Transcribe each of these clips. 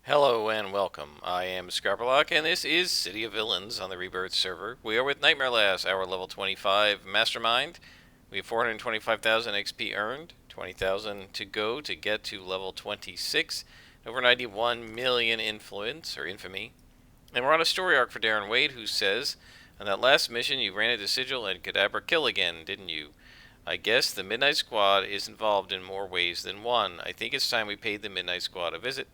Hello and welcome. I am Scrapperlock, and this is City of Villains on the Rebirth server. We are with Nightmare Lass, our level 25 Mastermind. We have 425,000 XP earned, 20,000 to go to get to level 26, over 91 million influence, or infamy. And we're on a story arc for Darren Wade, who says, on that last mission you ran into Sigil and Cadabra Kill again, didn't you? I guess the Midnight Squad is involved in more ways than one. I think it's time we paid the Midnight Squad a visit.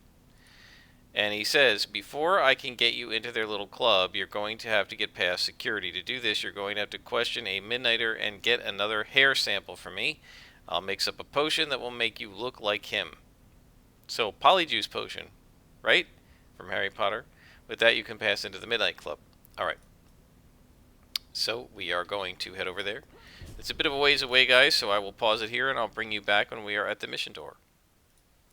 And he says, before I can get you into their little club, you're going to have to get past security. To do this, you're going to have to question a Midnighter and get another hair sample for me. I'll mix up a potion that will make you look like him. So, Polyjuice potion, right? From Harry Potter. With that, you can pass into the Midnight Club. Alright. So, we are going to head over there. It's a bit of a ways away, guys, so I will pause it here and I'll bring you back when we are at the mission door.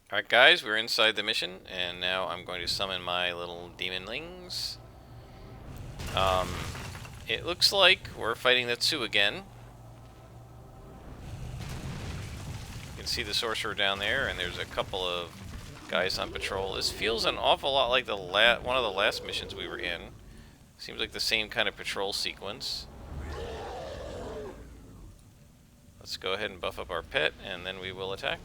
Alright guys, we're inside the mission, and now I'm going to summon my little demonlings. It looks like we're fighting the Tsu again. You can see the sorcerer down there, and there's a couple of guys on patrol. This feels an awful lot like one of the last missions we were in. Seems like the same kind of patrol sequence. Let's go ahead and buff up our pet, and then we will attack.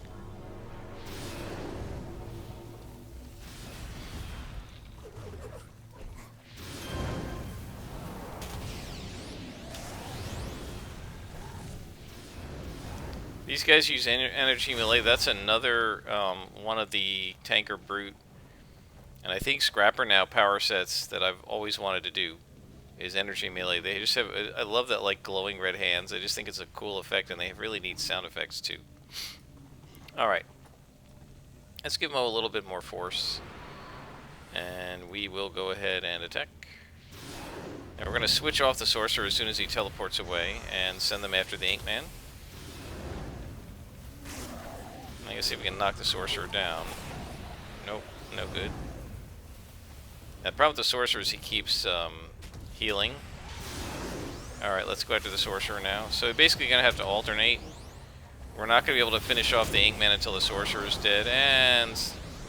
These guys use energy melee. That's another one of the tanker brute, and I think Scrapper now power sets that I've always wanted to do is energy melee. They just have, I love that like glowing red hands. I just think it's a cool effect, and they have really neat sound effects too. Alright, let's give them a little bit more force, and we will go ahead and attack. And we're going to switch off the sorcerer as soon as he teleports away and send them after the Inkman. I guess see if we can knock the sorcerer down. Nope, no good. The problem with the sorcerer is he keeps healing. Alright, let's go after the sorcerer now. So we're basically going to have to alternate. We're not going to be able to finish off the Inkman until the sorcerer is dead. And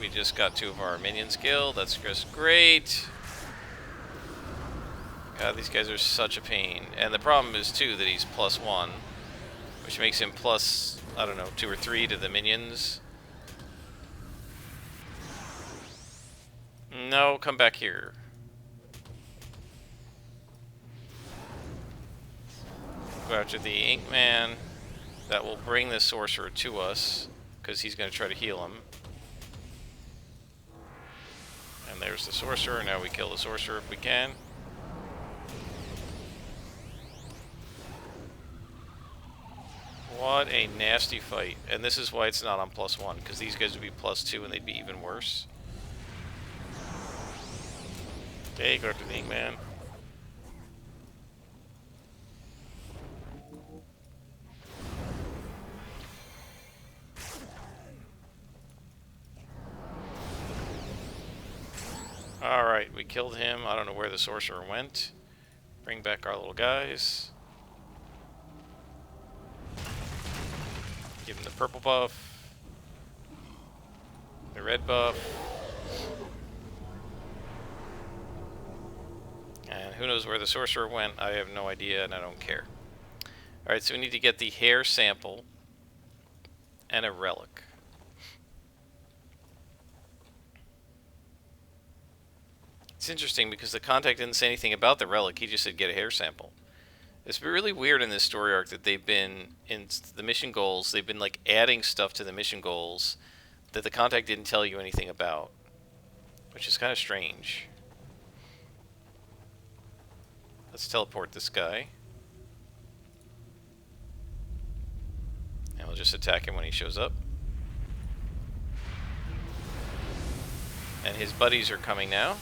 we just got 2 of our minions killed. That's just great. God, these guys are such a pain. And the problem is, too, that he's +1. Which makes him plus, I don't know, 2 or 3 to the minions. No, come back here. Go after the Inkman. That will bring the sorcerer to us, because he's going to try to heal him. And there's the sorcerer. Now we kill the sorcerer if we can. What a nasty fight. And this is why it's not on +1, because these guys would be +2 and they'd be even worse. Okay, go after the Inkman. Alright, we killed him. I don't know where the sorcerer went. Bring back our little guys. Give him the purple buff. The red buff. And who knows where the sorcerer went? I have no idea, and I don't care. Alright, so we need to get the hair sample and a relic. It's interesting because the contact didn't say anything about the relic. He just said get a hair sample. It's been really weird in this story arc that they've been, in the mission goals, they've been like adding stuff to the mission goals that the contact didn't tell you anything about. Which is kind of strange. Let's teleport this guy. And we'll just attack him when he shows up. And his buddies are coming now.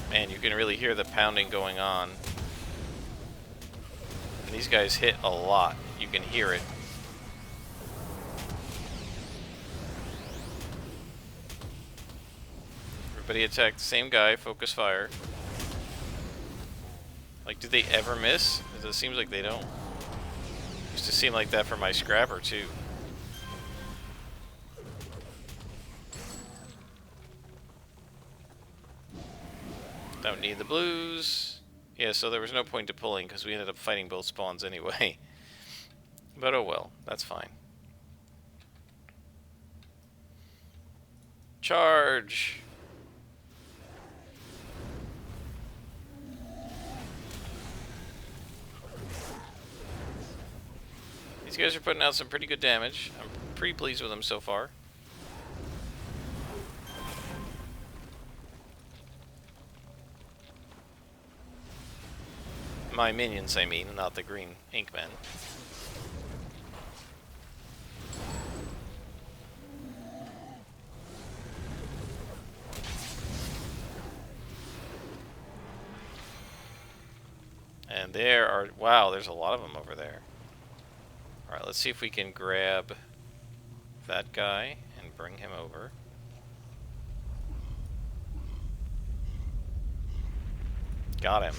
Man, you can really hear the pounding going on. And these guys hit a lot. You can hear it. but he attacked the same guy, focus fire. Like, do they ever miss? It seems like they don't. Used to seem like that for my scrapper, too. Don't need the blues. Yeah, so there was no point to pulling because we ended up fighting both spawns anyway. But oh well, that's fine. Charge! These guys are putting out some pretty good damage. I'm pretty pleased with them so far. My minions, I mean, not the green ink men. And there are... Wow, there's a lot of them over there. Alright, let's see if we can grab that guy and bring him over. Got him.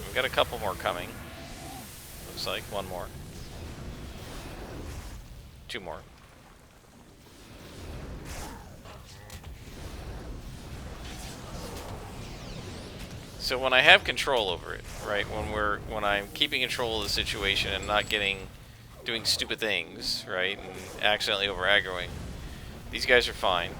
We've got a couple more coming. Looks like one more. Two more. So when I have control over it, right, when I'm keeping control of the situation and not doing stupid things, right, and accidentally over aggroing, these guys are fine.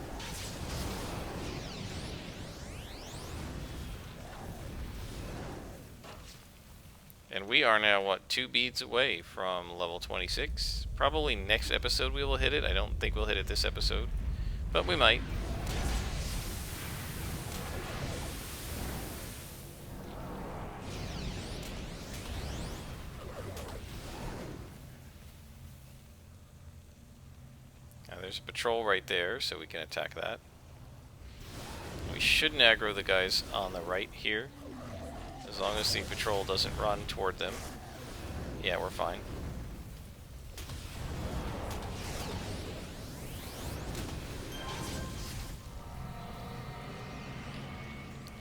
And we are now, what, 2 beads away from level 26. Probably next episode we will hit it. I don't think we'll hit it this episode, but we might. Now there's a patrol right there, so we can attack that. We shouldn't aggro the guys on the right here. As long as the patrol doesn't run toward them. Yeah, we're fine.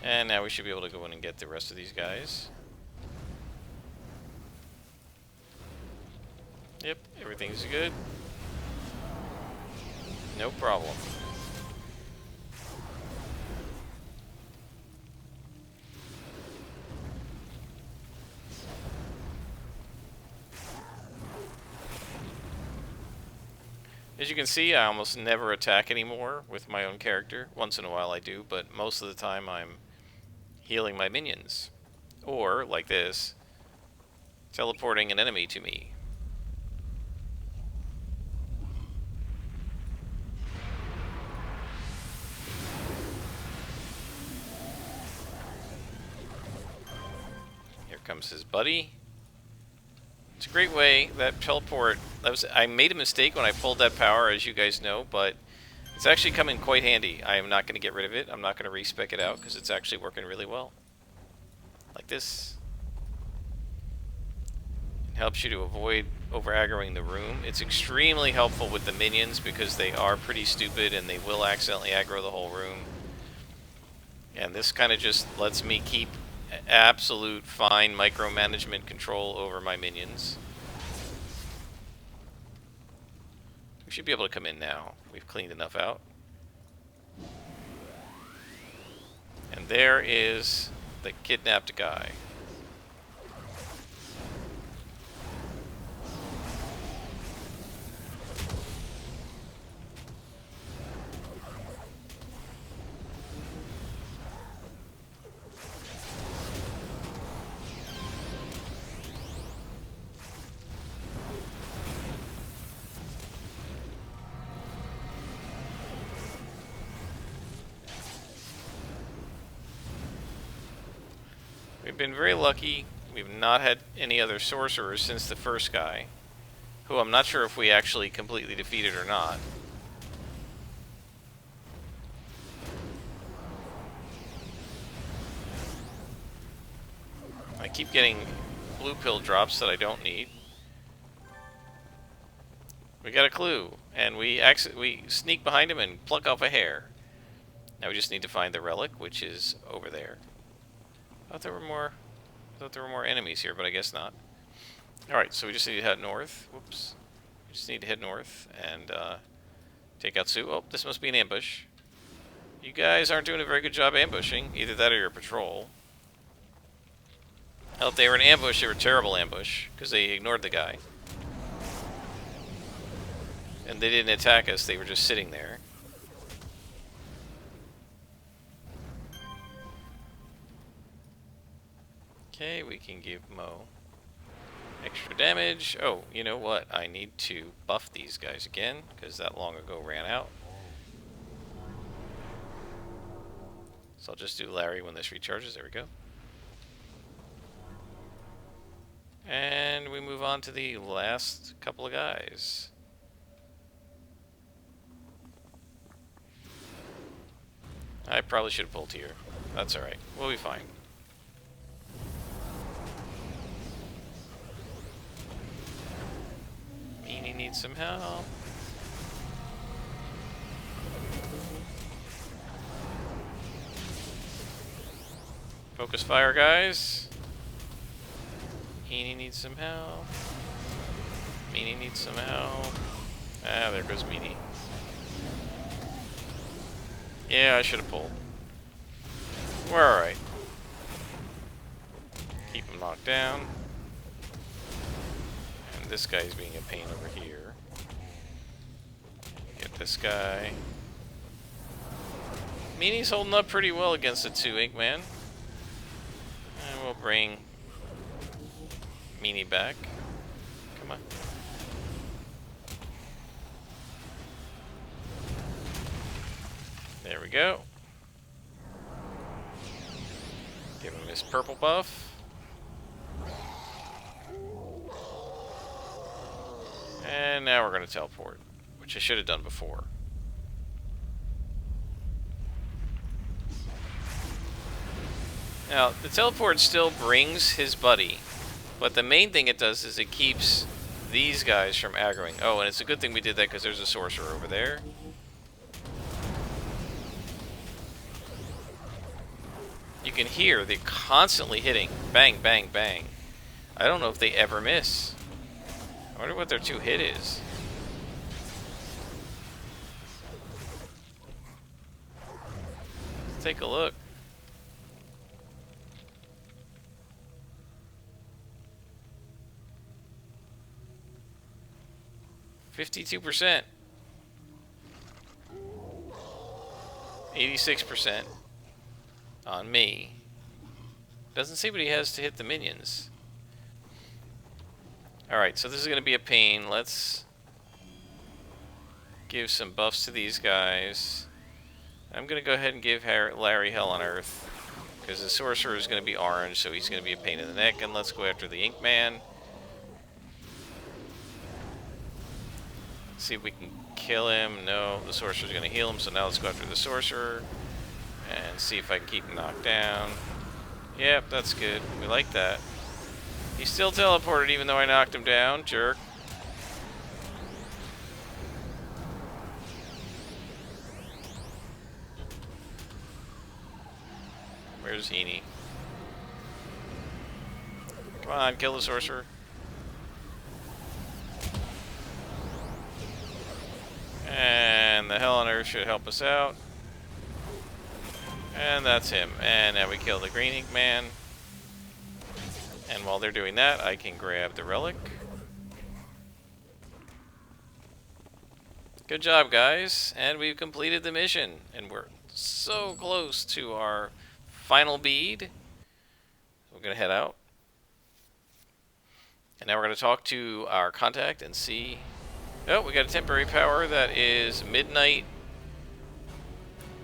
And now we should be able to go in and get the rest of these guys. Yep, everything's good. No problem. As you can see, I almost never attack anymore with my own character. Once in a while I do, but most of the time I'm healing my minions. Or, like this, teleporting an enemy to me. Here comes his buddy. It's a great way, that teleport, I made a mistake when I pulled that power, as you guys know, but it's actually come in quite handy. I am not going to get rid of it. I'm not going to respec it out, because it's actually working really well. Like this. It helps you to avoid over-aggroing the room. It's extremely helpful with the minions, because they are pretty stupid, and they will accidentally aggro the whole room. And this kind of just lets me keep absolute fine micromanagement control over my minions. We should be able to come in now. We've cleaned enough out. And there is the kidnapped guy. We've been very lucky. We've not had any other sorcerers since the first guy, who I'm not sure if we actually completely defeated or not. I keep getting blue pill drops that I don't need. We got a clue, and we sneak behind him and pluck off a hair. Now we just need to find the relic, which is over there. I thought there were more. I thought there were more enemies here, but I guess not. All right, so we just need to head north. Whoops. We just need to head north and take out Sue. Oh, this must be an ambush. You guys aren't doing a very good job ambushing. Either that or your patrol. Hell, if they were an ambush, they were a terrible ambush because they ignored the guy. And they didn't attack us, they were just sitting there. Okay, we can give Mo extra damage. Oh, you know what? I need to buff these guys again because that long ago ran out. So I'll just do Larry when this recharges. There we go. And we move on to the last couple of guys. I probably should have pulled here. That's alright. We'll be fine. Meanie needs some help. Focus fire, guys. Meanie needs some help. Meanie needs some help. Ah, there goes Meanie. Yeah, I should have pulled. We're alright. Keep him knocked down. And this guy's being a pain over here. Get this guy. Meanie's holding up pretty well against the 2 Ink Man. And we'll bring Meanie back. Come on. There we go. Give him his purple buff. And now we're going to teleport, which I should have done before. Now, the teleport still brings his buddy, but the main thing it does is it keeps these guys from aggroing. Oh, and it's a good thing we did that because there's a sorcerer over there. You can hear they're constantly hitting. Bang, bang, bang. I don't know if they ever miss. I wonder what their 2-hit is. Let's take a look. %. 86% on me. Doesn't see what he has to hit the minions. Alright, so this is going to be a pain. Let's give some buffs to these guys. I'm going to go ahead and give Larry Hell on Earth, because the sorcerer is going to be orange, so he's going to be a pain in the neck. And let's go after the Ink Man. See if we can kill him. No, the sorcerer's going to heal him, so now let's go after the sorcerer and see if I can keep him knocked down. Yep, that's good. We like that. He still teleported even though I knocked him down. Jerk. Where's Heaney? Come on, kill the sorcerer. And the Hell on Earth should help us out. And that's him. And now we kill the Green Ink Man. And while they're doing that, I can grab the relic. Good job, guys. And we've completed the mission. And we're so close to our final bead. We're going to head out. And now we're going to talk to our contact and see... Oh, we got a temporary power that is Midnight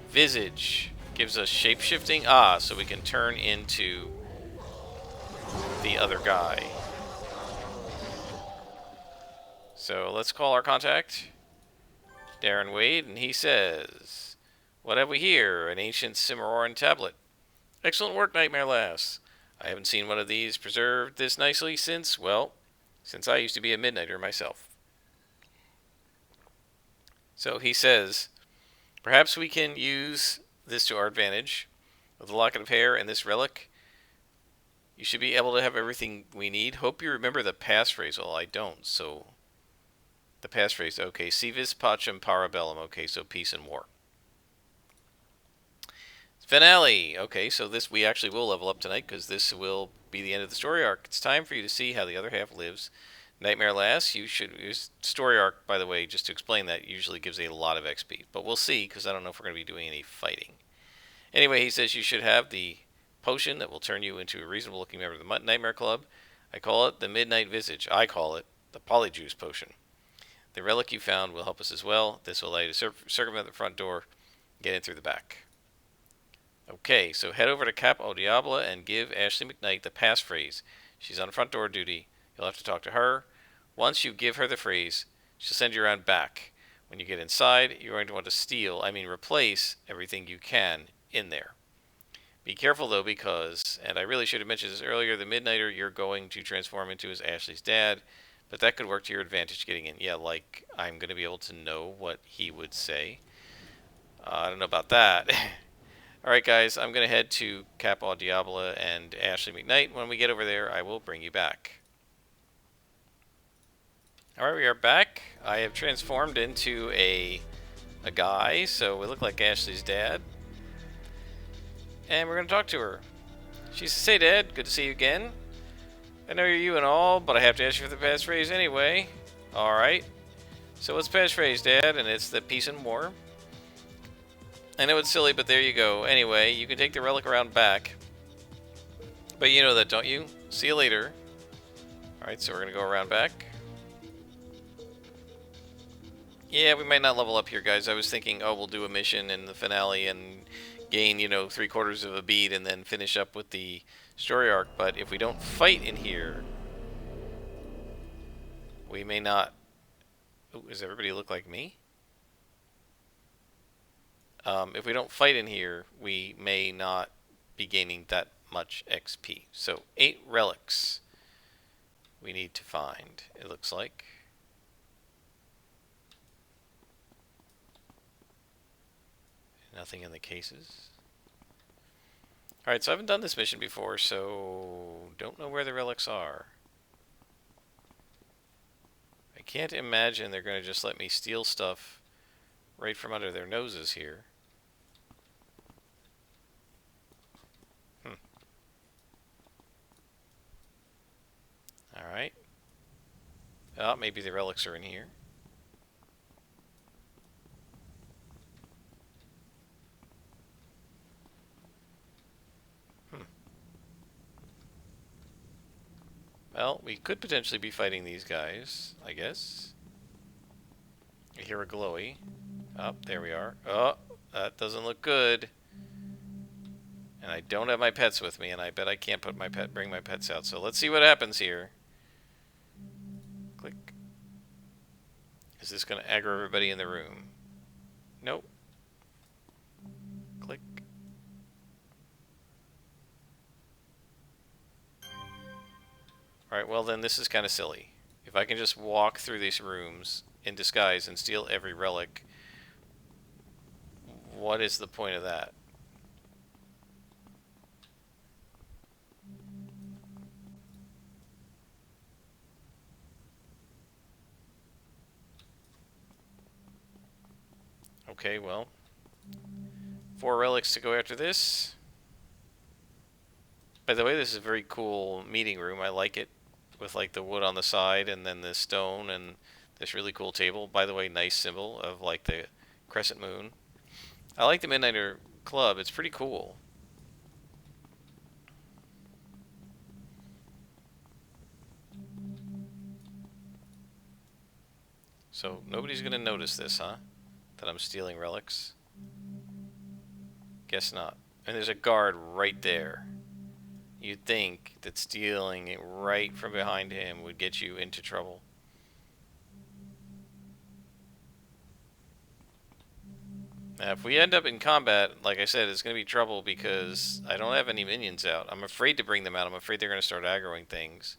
Visage. Gives us shape-shifting. Ah, so we can turn into the other guy. So let's call our contact, Darren Wade, and he says, "What have we here? An ancient Simurin tablet. Excellent work, Nightmare Lass. I haven't seen one of these preserved this nicely since, well, since I used to be a Midnighter myself." So he says, "Perhaps we can use this to our advantage. With the locket of hair and this relic, you should be able to have everything we need. Hope you remember the passphrase. Well, I don't, so... The passphrase, okay. Si vis pacem parabellum, okay, so peace and war. Finale! Okay, so this we actually will level up tonight, because this will be the end of the story arc. It's time for you to see how the other half lives. Nightmare Lass, you should... Story arc, by the way, just to explain that, usually gives a lot of XP. But we'll see, because I don't know if we're going to be doing any fighting. Anyway, he says you should have the potion that will turn you into a reasonable looking member of the Nightmare Club. I call it the Midnight Visage. I call it the Polyjuice Potion. The relic you found will help us as well. This will allow you to circumvent the front door, get in through the back. Okay, so head over to Cap au Diable and give Ashley McKnight the passphrase. She's on front door duty. You'll have to talk to her. Once you give her the phrase, she'll send you around back. When you get inside, you're going to want to replace everything you can in there. Be careful though, because, and I really should have mentioned this earlier, the Midnighter you're going to transform into is Ashley's dad, but that could work to your advantage getting in. Yeah, like, I'm going to be able to know what he would say. I don't know about that. Alright guys, I'm going to head to Cap au Diable and Ashley McKnight. When we get over there, I will bring you back. Alright, we are back. I have transformed into a guy, so we look like Ashley's dad. And we're going to talk to her. She says, "Hey Dad, good to see you again. I know you're you and all, but I have to ask you for the passphrase anyway." Alright. So what's the passphrase, Dad? And it's the peace and war. I know it's silly, but there you go. Anyway, you can take the relic around back. But you know that, don't you? See you later. Alright, so we're going to go around back. Yeah, we might not level up here, guys. I was thinking, oh, we'll do a mission in the finale and gain, 3/4 of a beat and then finish up with the story arc. But if we don't fight in here, we may not... Ooh, does everybody look like me? If we don't fight in here, we may not be gaining that much XP. So 8 relics we need to find, it looks like. Nothing in the cases. Alright, so I haven't done this mission before, so don't know where the relics are. I can't imagine they're going to just let me steal stuff right from under their noses here. Alright. Oh, maybe the relics are in here. Well, we could potentially be fighting these guys, I guess. I hear a glowy. Oh, there we are. Oh, that doesn't look good. And I don't have my pets with me, and I bet I can't bring my pets out. So let's see what happens here. Click. Is this going to aggro everybody in the room? Nope. Click. Alright, well then this is kind of silly. If I can just walk through these rooms in disguise and steal every relic, what is the point of that? Okay, well, 4 relics to go after this. By the way, this is a very cool meeting room. I like it, with like the wood on the side and then the stone and this really cool table. By the way, nice symbol of like the crescent moon. I like the Midnighter Club. It's pretty cool. So nobody's gonna notice this, huh? That I'm stealing relics? Guess not. And there's a guard right there. You'd think that stealing it right from behind him would get you into trouble. Now, if we end up in combat, like I said, it's going to be trouble because I don't have any minions out. I'm afraid to bring them out. I'm afraid they're going to start aggroing things.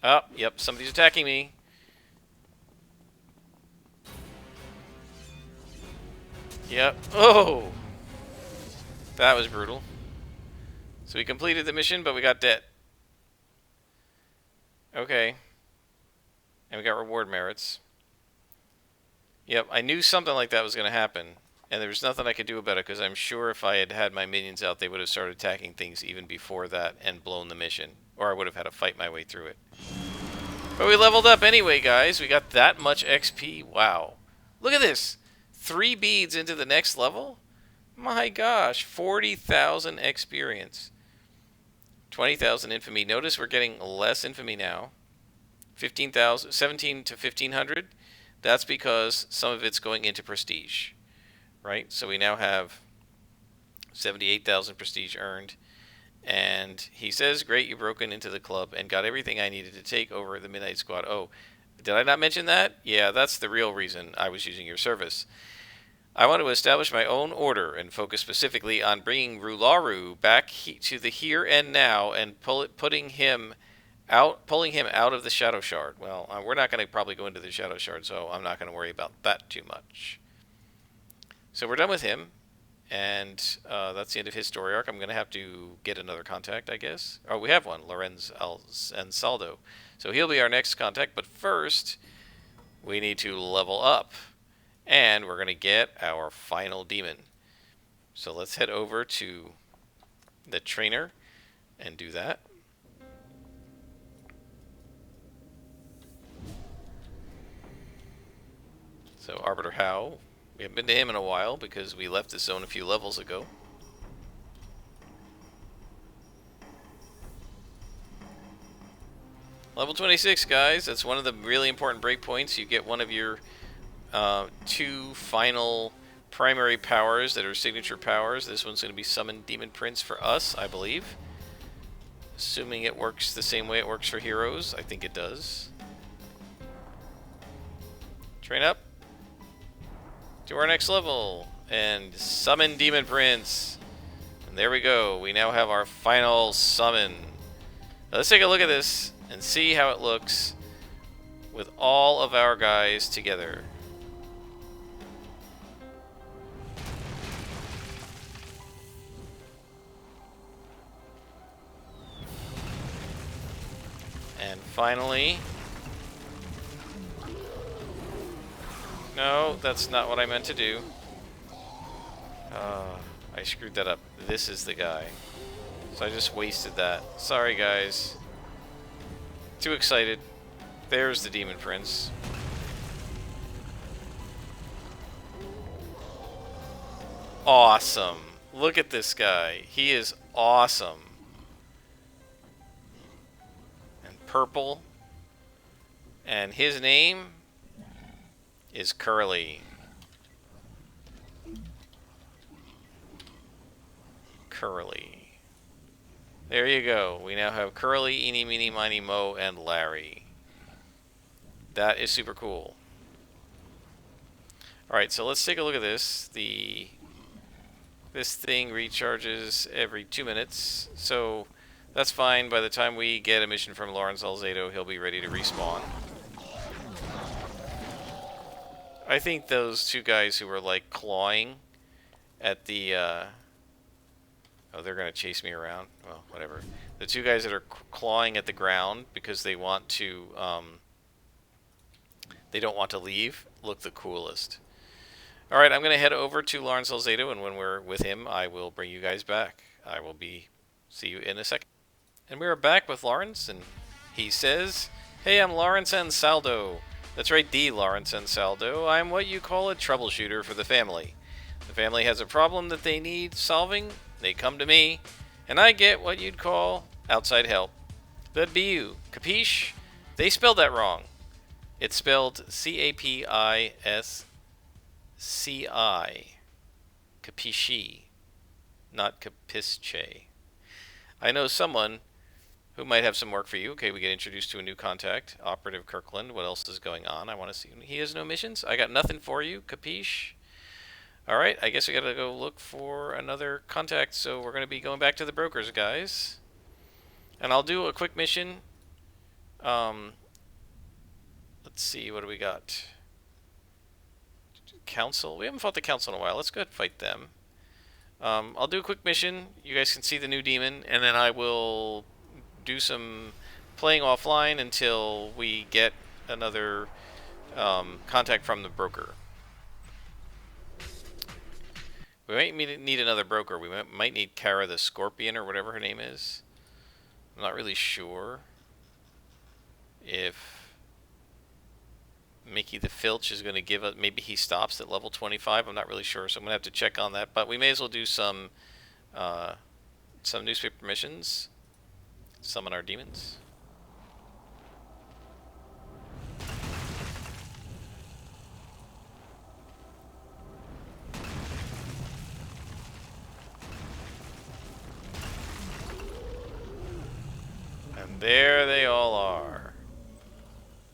Oh, yep, somebody's attacking me. Yep. Oh! That was brutal. So we completed the mission, but we got debt. Okay. And we got reward merits. Yep, I knew something like that was going to happen. And there was nothing I could do about it, because I'm sure if I had had my minions out, they would have started attacking things even before that and blown the mission. Or I would have had to fight my way through it. But we leveled up anyway, guys. We got that much XP. Wow. Look at this. 3 beads into the next level? My gosh. 40,000 experience. 20,000 infamy. Notice we're getting less infamy now. 15,000, 17 to 1,500. That's because some of it's going into prestige. Right? So we now have 78,000 prestige earned. And he says, great, you broken into the club and got everything I needed to take over the Midnight Squad. Oh, did I not mention that? Yeah, that's the real reason I was using your service. I want to establish my own order and focus specifically on bringing Rularu back to the here and now and pulling him out of the Shadow Shard. Well, we're not going to probably go into the Shadow Shard, so I'm not going to worry about that too much. So we're done with him. And that's the end of his story arc. I'm going to have to get another contact, I guess. Oh, we have one, Lorenz and Saldo. So he'll be our next contact. But first, we need to level up. And we're going to get our final demon. So let's head over to the trainer and do that. So Arbiter Howe. We haven't been to him in a while because we left this zone a few levels ago. Level 26, guys. That's one of the really important breakpoints. You get one of your 2 final primary powers that are signature powers. This one's going to be Summon Demon Prince for us, I believe. Assuming it works the same way it works for heroes. I think it does. Train up to our next level and Summon Demon Prince. And there we go. We now have our final summon. Now let's take a look at this and see how it looks with all of our guys together. And finally... No, that's not what I meant to do. I screwed that up. This is the guy. So I just wasted that. Sorry, guys. Too excited. There's the Demon Prince. Awesome. Look at this guy. He is awesome. And purple. And his name is Curly. Curly. There you go. We now have Curly, Eeny, Meeny, Miny, Mo, and Larry. That is super cool. Alright, so let's take a look at this. This thing recharges every 2 minutes, so that's fine. By the time we get a mission from Lawrence Salzeto, he'll be ready to respawn. I think those 2 guys who were like clawing at the oh, they're gonna chase me around. Well, whatever. The 2 guys that are clawing at the ground because they want to they don't want to leave look the coolest. Alright, I'm gonna head over to Lawrence Salzeto, and when we're with him I will bring you guys back. See you in a second. And we are back with Lawrence, and he says, hey, I'm Lawrence Ansaldo. That's right, the Lawrence Ansaldo. I'm what you call a troubleshooter for the family. The family has a problem that they need solving, they come to me, and I get what you'd call outside help. That'd be you. Capiche? They spelled that wrong. It's spelled C-A-P-I-S-C-I. Capiche. Not capisce. I know someone who might have some work for you. Okay, we get introduced to a new contact. Operative Kirkland. What else is going on? I want to see. He has no missions? I got nothing for you. Capiche? Alright, I guess we gotta go look for another contact. So we're going to be going back to the brokers, guys. And I'll do a quick mission. Let's see, what do we got? council. We haven't fought the council in a while. Let's go ahead and fight them. I'll do a quick mission. You guys can see the new demon, and then I will do some playing offline until we get another contact from the broker. We might need another broker. We might need Kara the Scorpion or whatever her name is. I'm not really sure if Mickey the Filch is going to give us... Maybe he stops at level 25. I'm not really sure, so I'm going to have to check on that. But we may as well do some newspaper missions. Summon our demons. And there they all are.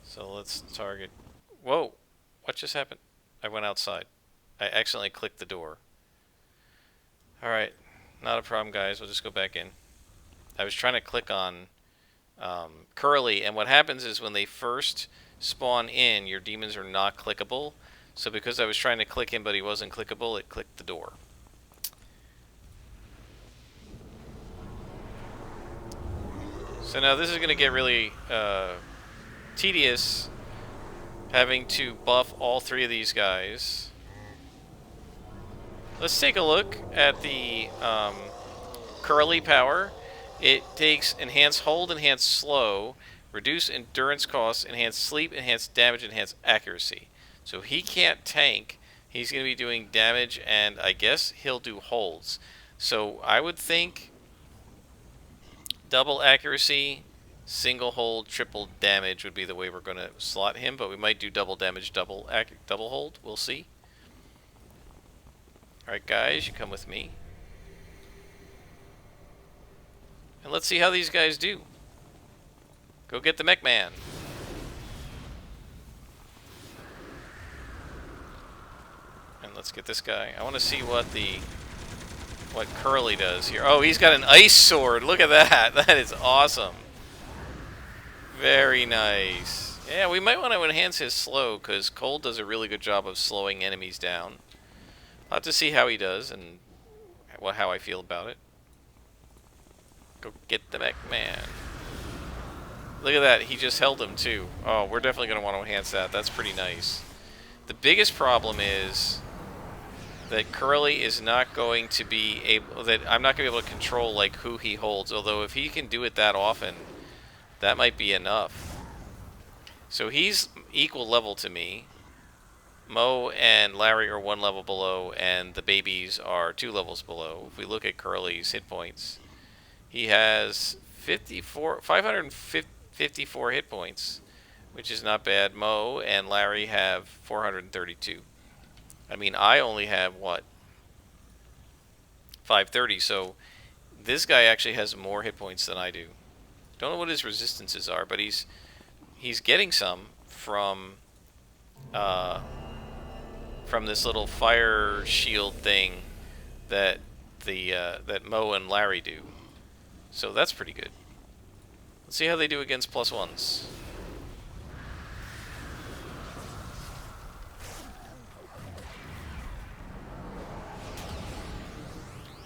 So let's target... Whoa! What just happened? I went outside. I accidentally clicked the door. Alright. Not a problem, guys. We'll just go back in. I was trying to click on Curly, and what happens is when they first spawn in, your demons are not clickable. So because I was trying to click him but he wasn't clickable, it clicked the door. So now this is going to get really tedious, having to buff all three of these guys. Let's take a look at the Curly power. It takes Enhance Hold, Enhance Slow, Reduce Endurance Costs, Enhance Sleep, Enhance Damage, Enhance Accuracy. So he can't tank. He's going to be doing damage, and I guess he'll do holds. So I would think double accuracy, single hold, triple damage would be the way we're going to slot him, but we might do double damage, double hold. We'll see. Alright guys, you come with me. And let's see how these guys do. Go get the mech man. And let's get this guy. I want to see what Curly does here. Oh, he's got an ice sword. Look at that. That is awesome. Very nice. Yeah, we might want to enhance his slow, because Cold does a really good job of slowing enemies down. I'll have to see how he does and how I feel about it. Go get the mech man. Look at that. He just held him, too. Oh, we're definitely going to want to enhance that. That's pretty nice. The biggest problem is that Curly is not going to be able... that I'm not going to be able to control, like, who he holds. Although, if he can do it that often, that might be enough. So he's equal level to me. Mo and Larry are 1 level below, and the babies are 2 levels below. If we look at Curly's hit points, he has 554 hit points, which is not bad. Mo and Larry have 432. I mean, I only have, what, 530, so this guy actually has more hit points than I do. Don't know what his resistances are, but he's getting some from this little fire shield thing that that Mo and Larry do. So that's pretty good. Let's see how they do against +1s.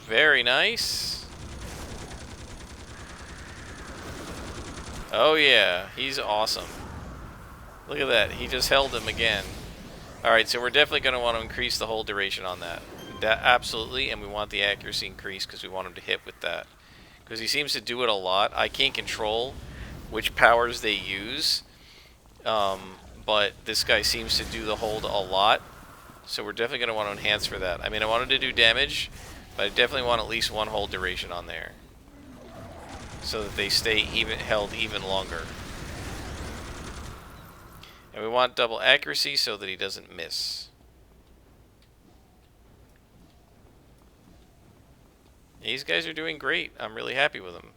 Very nice. Oh yeah, he's awesome. Look at that, he just held him again. Alright, so we're definitely going to want to increase the hold duration on that. Absolutely, and we want the accuracy increased because we want him to hit with that. Because he seems to do it a lot. I can't control which powers they use, but this guy seems to do the hold a lot. So we're definitely going to want to enhance for that. I mean, I wanted to do damage, but I definitely want at least 1 hold duration on there, so that they stay held even longer. And we want double accuracy so that he doesn't miss. These guys are doing great. I'm really happy with them.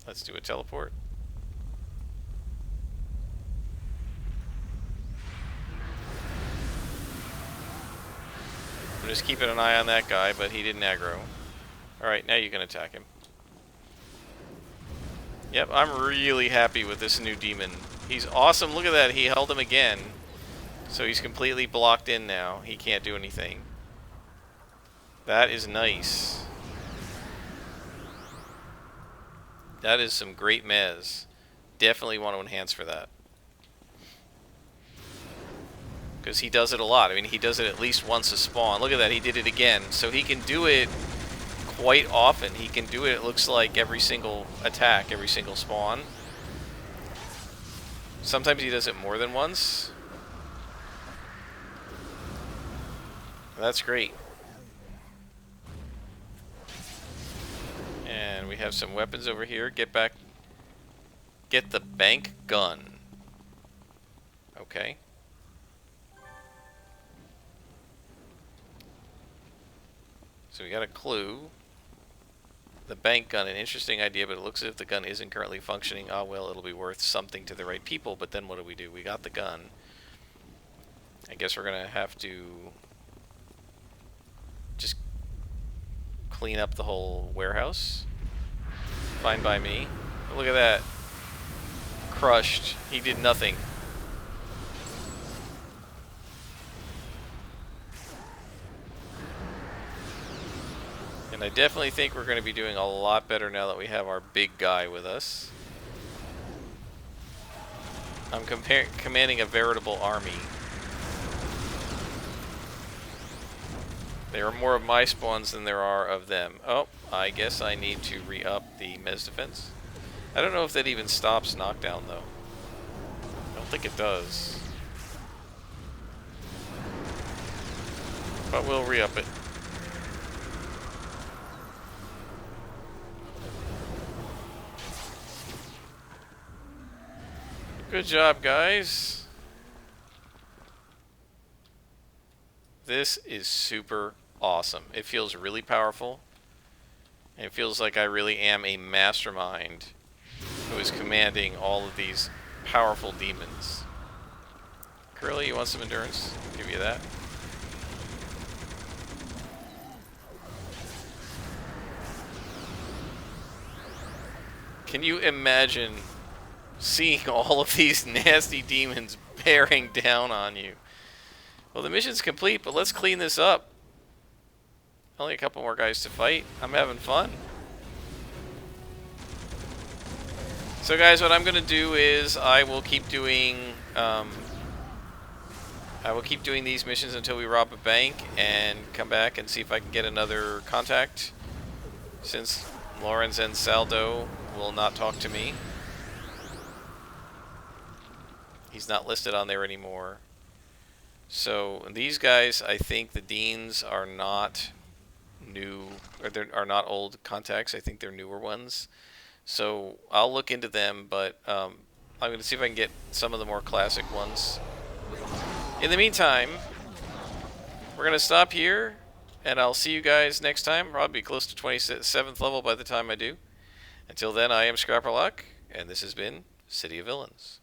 Let's do a teleport. I'm just keeping an eye on that guy, but he didn't aggro. Alright, now you can attack him. Yep, I'm really happy with this new demon. He's awesome. Look at that. He held him again. So he's completely blocked in now. He can't do anything. That is nice. That is some great mez. Definitely want to enhance for that. Because he does it a lot. I mean, he does it at least once a spawn. Look at that. He did it again. So he can do it quite often. He can do it, it looks like, every single attack, every single spawn. Sometimes he does it more than once. That's great. And we have some weapons over here. Get back. Get the bank gun. Okay. So we got a clue. The bank gun, an interesting idea, but it looks as if the gun isn't currently functioning. Ah, well, it'll be worth something to the right people, but then what do? We got the gun. I guess we're going to have to just clean up the whole warehouse. Fine by me. Look at that. Crushed. He did nothing. And I definitely think we're going to be doing a lot better now that we have our big guy with us. I'm commanding a veritable army. There are more of my spawns than there are of them. Oh, I guess I need to re-up the mez defense. I don't know if that even stops knockdown, though. I don't think it does. But we'll re-up it. Good job, guys. This is super awesome. It feels really powerful. It feels like I really am a mastermind who is commanding all of these powerful demons. Curly, you want some endurance? I'll give you that. Can you imagine seeing all of these nasty demons bearing down on you? Well, the mission's complete, but let's clean this up. Only a couple more guys to fight. I'm having fun. So guys, what I'm going to do is I will keep doing these missions until we rob a bank and come back and see if I can get another contact, since Lawrence and Saldo will not talk to me. He's not listed on there anymore. So these guys, I think the Deans are not new, or they are not old contacts. I think they're newer ones. So I'll look into them, but I'm going to see if I can get some of the more classic ones. In the meantime, we're going to stop here, and I'll see you guys next time. Probably close to 27th level by the time I do. Until then, I am Scrapperlock, and this has been City of Villains.